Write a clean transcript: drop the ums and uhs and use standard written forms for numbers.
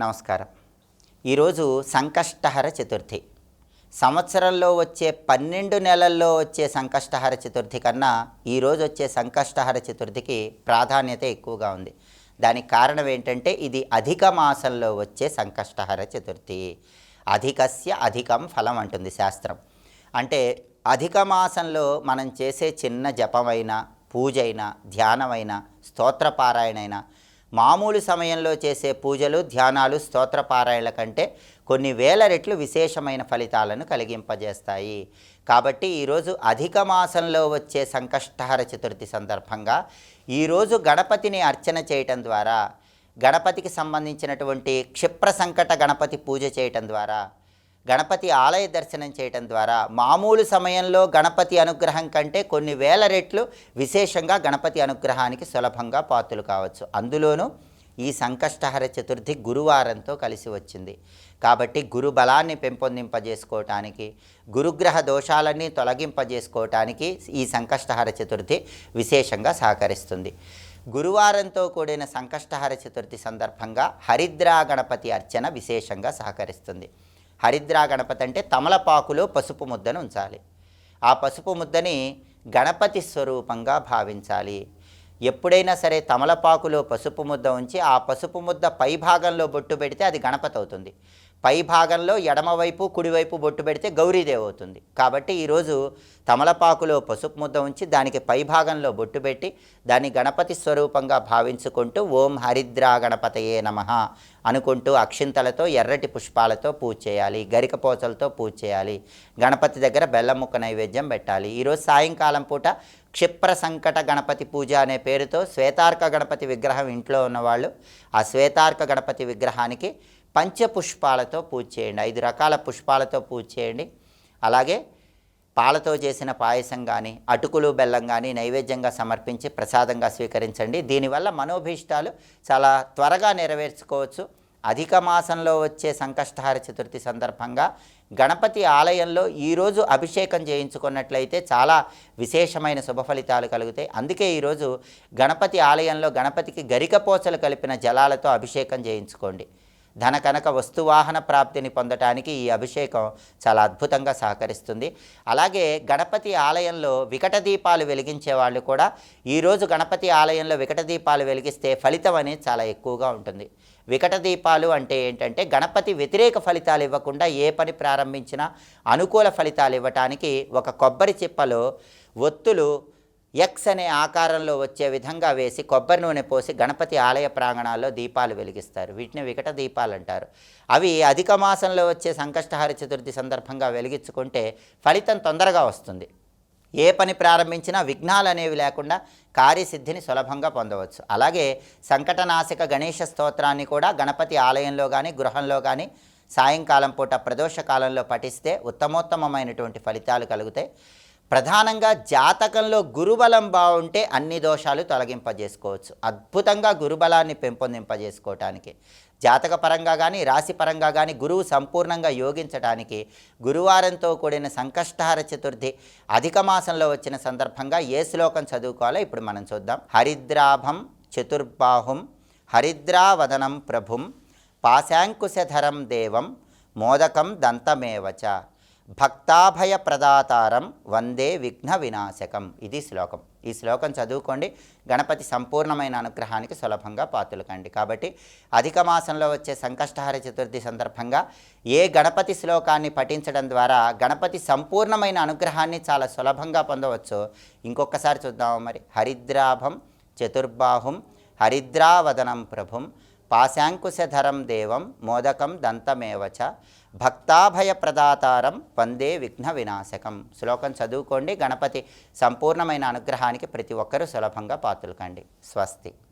నమస్కారం. ఈరోజు సంకష్టహర చతుర్థి. సంవత్సరంలో వచ్చే 12 నెలల్లో వచ్చే సంకష్టహర చతుర్థి కన్నా ఈరోజు వచ్చే సంకష్టహర చతుర్థికి ప్రాధాన్యత ఎక్కువగా ఉంది. దానికి కారణం ఏంటంటే ఇది అధిక మాసంలో వచ్చే సంకష్టహర చతుర్థి. అధికస్య అధికం ఫలం అంటుంది శాస్త్రం. అంటే అధిక మాసంలో మనం చేసే చిన్న జపమైనా, పూజైనా, ధ్యానమైనా, స్తోత్రపారాయణైనా, మామూలు సమయంలో చేసే పూజలు, ధ్యానాలు, స్తోత్రపారాయణల కంటే కొన్ని వేల రెట్లు విశేషమైన ఫలితాలను కలిగింపజేస్తాయి. కాబట్టి ఈరోజు అధిక మాసంలో వచ్చే సంకష్టహర చతుర్థి సందర్భంగా ఈరోజు గణపతిని అర్చన చేయటం ద్వారా, గణపతికి సంబంధించినటువంటి క్షిప్ర సంకట గణపతి పూజ చేయటం ద్వారా, గణపతి ఆలయ దర్శనం చేయటం ద్వారా మామూలు సమయంలో గణపతి అనుగ్రహం కంటే కొన్ని వేల రెట్లు విశేషంగా గణపతి అనుగ్రహానికి సులభంగా పాత్రలు కావచ్చు. అందులోనూ ఈ సంకష్టహర చతుర్థి గురువారంతో కలిసి వచ్చింది. కాబట్టి గురు బలాన్ని పెంపొందింపజేసుకోవటానికి, గురుగ్రహ దోషాలన్నీ తొలగింపజేసుకోవటానికి ఈ సంకష్టహర చతుర్థి విశేషంగా సహకరిస్తుంది. గురువారంతో కూడిన సంకష్టహర చతుర్థి సందర్భంగా హరిద్రా గణపతి అర్చన విశేషంగా సహకరిస్తుంది. హరిద్రా గణపతి అంటే తమలపాకులో పసుపు ముద్దను ఉంచాలి. ఆ పసుపు ముద్దని గణపతి స్వరూపంగా భావించాలి. ఎప్పుడైనా సరే తమలపాకులో పసుపు ముద్ద ఉంచి ఆ పసుపు ముద్ద పై భాగంలో బొట్టు పెడితే అది గణపతి అవుతుంది. పై భాగంలో ఎడమవైపు కుడివైపు బొట్టు పెడితే గౌరీదేవి అవుతుంది. కాబట్టి ఈరోజు తమలపాకులో పసుపు ముద్ద ఉంచి దానికి పై భాగంలో బొట్టు పెట్టి దాన్ని గణపతి స్వరూపంగా భావించుకుంటూ ఓం హరిద్రా గణపతయే నమః అనుకుంటూ అక్షింతలతో, ఎర్రటి పుష్పాలతో పూజ చేయాలి. గరికపోచలతో పూజ చేయాలి. గణపతి దగ్గర బెల్లం ముక్క నైవేద్యం పెట్టాలి. ఈరోజు సాయంకాలం పూట క్షిప్ర సంకట గణపతి పూజ అనే పేరుతో శ్వేతార్క గణపతి విగ్రహం ఇంట్లో ఉన్నవాళ్ళు ఆ శ్వేతార్క గణపతి విగ్రహానికి పంచపుష్పాలతో పూజ చేయండి. 5 రకాల పుష్పాలతో పూజ చేయండి. అలాగే పాలతో చేసిన పాయసం కానీ, అటుకులు బెల్లం కానీ నైవేద్యంగా సమర్పించి ప్రసాదంగా స్వీకరించండి. దీనివల్ల మనోభీష్టాలు చాలా త్వరగా నెరవేర్చుకోవచ్చు. అధిక మాసంలో వచ్చే సంకష్టహర చతుర్థి సందర్భంగా గణపతి ఆలయంలో ఈరోజు అభిషేకం చేయించుకున్నట్లయితే చాలా విశేషమైన శుభ ఫలితాలు కలుగుతాయి. అందుకే ఈరోజు గణపతి ఆలయంలో గణపతికి గరికపోచలు కలిపిన జలాలతో అభిషేకం చేయించుకోండి. ధన కనక వస్తువాహన ప్రాప్తిని పొందటానికి ఈ అభిషేకం చాలా అద్భుతంగా సహకరిస్తుంది. అలాగే గణపతి ఆలయంలో వికట దీపాలు వెలిగించే వాళ్ళు కూడా ఈరోజు గణపతి ఆలయంలో వికట దీపాలు వెలిగిస్తే ఫలితం అనేది చాలా ఎక్కువగా ఉంటుంది. వికట దీపాలు అంటే ఏంటంటే గణపతి వ్యతిరేక ఫలితాలు ఇవ్వకుండా ఏ పని ప్రారంభించినా అనుకూల ఫలితాలు ఇవ్వటానికి ఒక కొబ్బరి చిప్పలో ఒత్తులు ఎక్స్ అనే ఆకారంలో వచ్చే విధంగా వేసి కొబ్బరి నూనె పోసి గణపతి ఆలయ ప్రాంగణాల్లో దీపాలు వెలిగిస్తారు. వీటిని వికట దీపాలు అంటారు. అవి అధిక మాసంలో వచ్చే సంకష్టహర చతుర్థి సందర్భంగా వెలిగించుకుంటే ఫలితం తొందరగా వస్తుంది. ఏ పని ప్రారంభించినా విఘ్నాలు అనేవి లేకుండా కార్యసిద్ధిని సులభంగా పొందవచ్చు. అలాగే సంకటనాశక గణేష స్తోత్రాన్ని కూడా గణపతి ఆలయంలో కానీ, గృహంలో కానీ సాయంకాలం పూట ప్రదోష కాలంలో పఠిస్తే ఉత్తమోత్తమమైనటువంటి ఫలితాలు కలుగుతాయి. ప్రధానంగా జాతకంలో గురుబలం బాగుంటే అన్ని దోషాలు తొలగింపజేసుకోవచ్చు. అద్భుతంగా గురుబలాన్ని పెంపొందింపజేసుకోవటానికి జాతక పరంగా కానీ, రాశి పరంగా కానీ గురువు సంపూర్ణంగా యోగించడానికి గురువారంతో కూడిన సంకష్టహర చతుర్థి అధిక మాసంలో వచ్చిన సందర్భంగా ఏ శ్లోకం చదువుకోవాలో ఇప్పుడు మనం చూద్దాం. హరిద్రాభం చతుర్బాహుం హరిద్రావదనం ప్రభుం పాశాంకుశధరం దేవం మోదకం దంతమేవచ భక్తాభయ ప్రదాతారం వందే విఘ్న వినాశకం. ఇది శ్లోకం. ఈ శ్లోకం చదువుకోండి. గణపతి సంపూర్ణమైన అనుగ్రహానికి సులభంగా పాత్రలు కండి. కాబట్టి అధిక మాసంలో వచ్చే సంకష్టహర చతుర్థి సందర్భంగా ఏ గణపతి శ్లోకాన్ని పఠించడం ద్వారా గణపతి సంపూర్ణమైన అనుగ్రహాన్ని చాలా సులభంగా పొందవచ్చో ఇంకొకసారి చూద్దాము మరి. హరిద్రాభం చతుర్బాహుం హరిద్రావదనం ప్రభుం పాశాంకుశధరం దేవం మోదకం దంతమేవచ భక్తాభయ ప్రదాతారం వందే విఘ్న వినాశకం. శ్లోకం చదువుకోండి. గణపతి సంపూర్ణమైన అనుగ్రహానికి ప్రతి ఒక్కరూ సులభంగా పాత్రలు కండి. స్వస్తి.